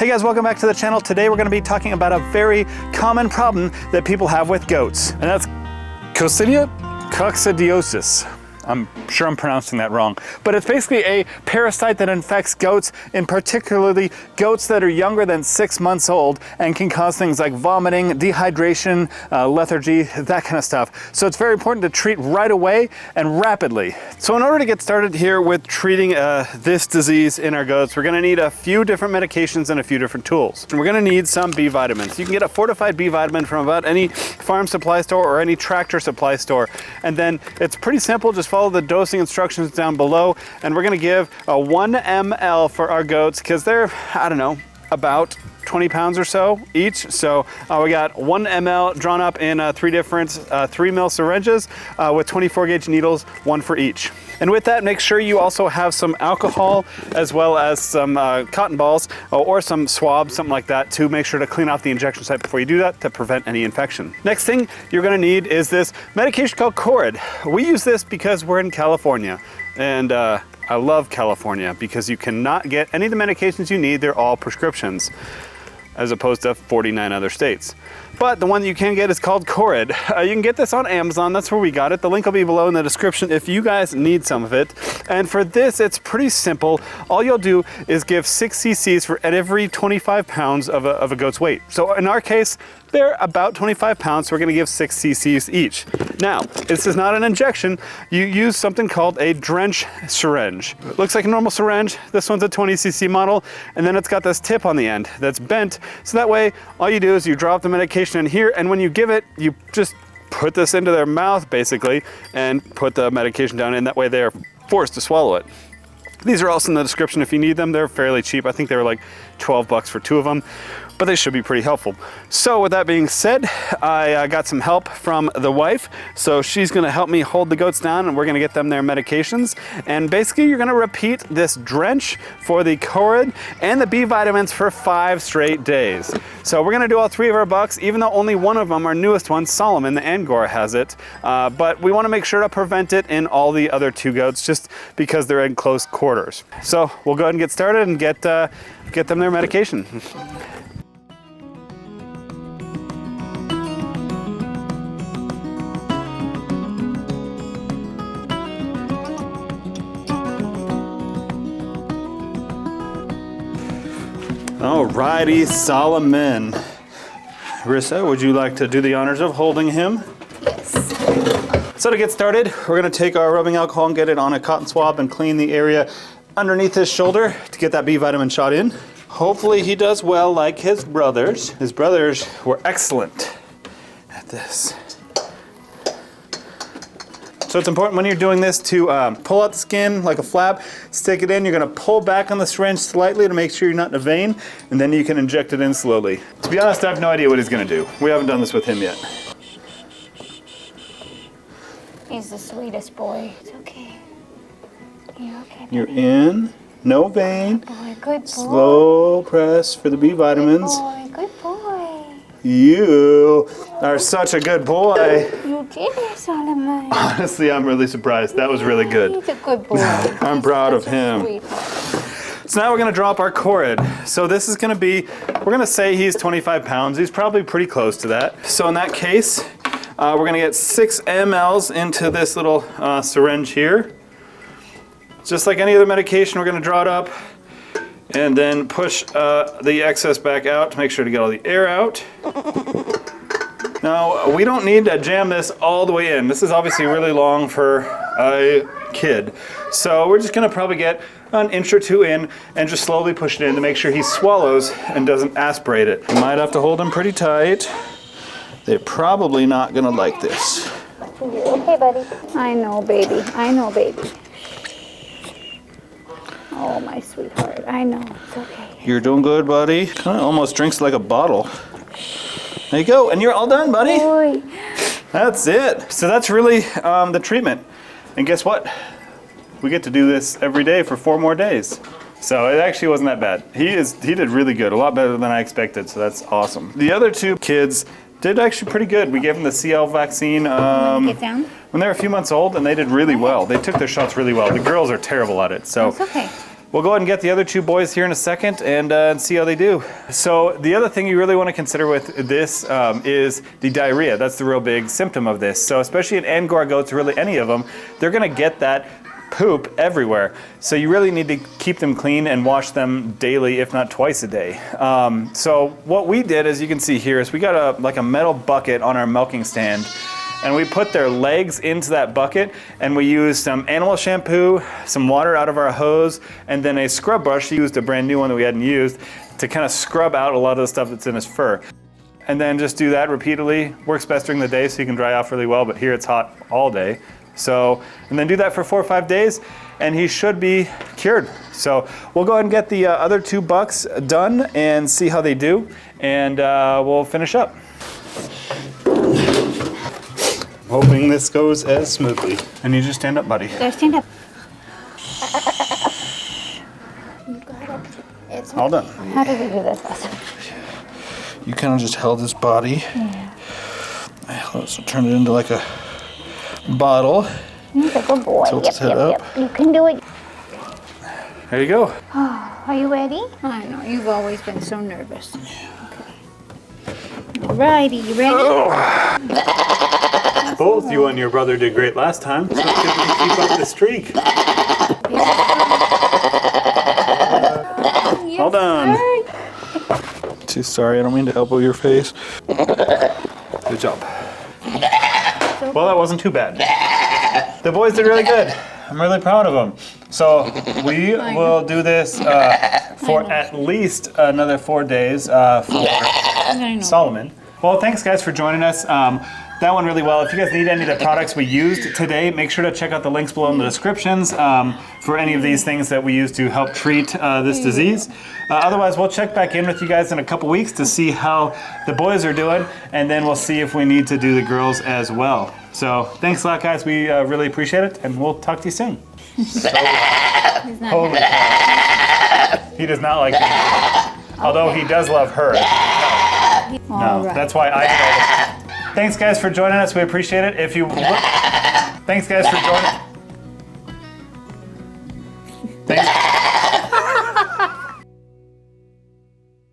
Hey guys, welcome back to the channel. Today we're going to be talking about a very common problem that people have with goats, and that's Coccidiosis. I'm sure I'm pronouncing that wrong, but it's basically a parasite that infects goats, and particularly goats that are younger than 6 months old, and can cause things like vomiting, dehydration, lethargy, that kind of stuff. So it's very important to treat right away and rapidly. So in order to get started here with treating this disease in our goats, we're going to need a few different medications and a few different tools. And we're going to need some B vitamins. You can get a fortified B vitamin from about any farm supply store or any tractor supply store. And then it's pretty simple, just follow the dosing instructions down below, and we're going to give a 1 ml for our goats because they're, I don't know, about 20 pounds or so each. So we got 1 ml drawn up in 3 different 3 ml syringes with 24 gauge needles, 1 for each. And with that, make sure you also have some alcohol as well as some cotton balls or some swabs, something like that, to make sure to clean off the injection site before you do that to prevent any infection. Next thing you're going to need is this medication called Corid. We use this because we're in California, and I love California because you cannot get any of the medications you need. They're all prescriptions, as opposed to 49 other states. But the one that you can get is called Corid. You can get this on Amazon. That's where we got it. The link will be below in the description if you guys need some of it. And for this, it's pretty simple. All you'll do is give 6 cc's for every 25 pounds of a goat's weight. So in our case, they're about 25 pounds, so we're gonna give 6 cc's each. Now, this is not an injection. You use something called a drench syringe. It looks like a normal syringe. This one's a 20 cc model, and then it's got this tip on the end that's bent. So that way, all you do is you drop the medication in here, and when you give it, you just put this into their mouth, basically, and put the medication down in. That way they're forced to swallow it. These are also in the description if you need them. They're fairly cheap. I think they were like 12 bucks for 2 of them, but they should be pretty helpful. So with that being said, I got some help from the wife. So she's gonna help me hold the goats down, and we're gonna get them their medications. And basically you're gonna repeat this drench for the Corid and the B vitamins for 5 straight days. So we're gonna do all 3 of our bucks, even though only one of them, our newest one, Solomon, the Angora, has it. But we wanna make sure to prevent it in all the other 2 goats just because they're in close quarters. So we'll go ahead and get started and get them their medication. Alrighty, Solomon. Rissa, would you like to do the honors of holding him? Yes. So to get started, we're going to take our rubbing alcohol and get it on a cotton swab and clean the area underneath his shoulder to get that B vitamin shot in. Hopefully he does well like his brothers. His brothers were excellent at this. So it's important when you're doing this to pull out the skin like a flap, stick it in. You're gonna pull back on the syringe slightly to make sure you're not in a vein, and then you can inject it in slowly. To be honest, I have no idea what he's gonna do. We haven't done this with him yet. He's the sweetest boy. It's okay. You're okay, baby. You're in, no vein. Good boy, good boy. Slow press for the B vitamins. Good boy, good boy. You are such a good boy. You did it, Solomon. Honestly, I'm really surprised. That was really good. He's a good boy. I'm proud of him. So now we're gonna drop our Corid. So this is gonna be, we're gonna say he's 25 pounds. He's probably pretty close to that. So in that case, we're gonna get 6 mLs into this little syringe here. Just like any other medication, we're gonna draw it up and then push the excess back out to make sure to get all the air out. Now, we don't need to jam this all the way in. This is obviously really long for a kid. So we're just gonna probably get an inch or 2 in and just slowly push it in to make sure he swallows and doesn't aspirate it. You might have to hold him pretty tight. They're probably not gonna like this. Okay, buddy. I know, baby. I know, baby. Oh, my sweetheart. I know. It's okay. You're doing good, buddy. Kind of almost drinks like a bottle. There you go. And you're all done, buddy. Boy. That's it. So that's really the treatment. And guess what? We get to do this every day for 4 more days. So it actually wasn't that bad. He did really good. A lot better than I expected. So that's awesome. The other 2 kids did actually pretty good. We gave them the CL vaccine when they were a few months old, and they did really well. They took their shots really well. The girls are terrible at it. So it's okay. We'll go ahead and get the other 2 boys here in a second and see how they do. So the other thing you really want to consider with this is the diarrhea. That's the real big symptom of this. So especially in Angora goats, or really any of them, they're going to get that poop everywhere. So you really need to keep them clean and wash them daily, if not twice a day. So what we did, as you can see here, is we got a metal bucket on our milking stand, and we put their legs into that bucket, and we used some animal shampoo, some water out of our hose, and then a scrub brush. We used a brand new one that we hadn't used to kind of scrub out a lot of the stuff that's in his fur. And then just do that repeatedly. Works best during the day so you can dry off really well, but here it's hot all day. So, and then do that for 4 or 5 days, and he should be cured. So we'll go ahead and get the other 2 bucks done and see how they do, and we'll finish up. Hoping this goes as smoothly. I need you to stand up, buddy. There, stand up. You got it. It's All done. How did we do this last time? You kind of just held his body. Yeah. Let's turn it into like a bottle. He's a good boy. Tilt his head up. You can do it. There you go. Oh, are you ready? I know. You've always been so nervous. Alrighty, you ready? Both you and your brother did great last time, so let's see if we can keep up the streak. Hold on. Too sorry, I don't mean to elbow your face. Good job. Well, that wasn't too bad. The boys did really good. I'm really proud of them. So we will do this for at least another 4 days for Solomon. Well, thanks guys for joining us. That went really well. If you guys need any of the products we used today, make sure to check out the links below in the descriptions for any of these things that we use to help treat this disease. Otherwise, we'll check back in with you guys in a couple weeks to see how the boys are doing, and then we'll see if we need to do the girls as well. So thanks a lot, guys. We really appreciate it, and we'll talk to you soon. Holy cow. He does not like me. Although he does love her. No, that's why I did all this. Thanks guys for joining us. We appreciate it. If you thanks guys for joining. Thanks.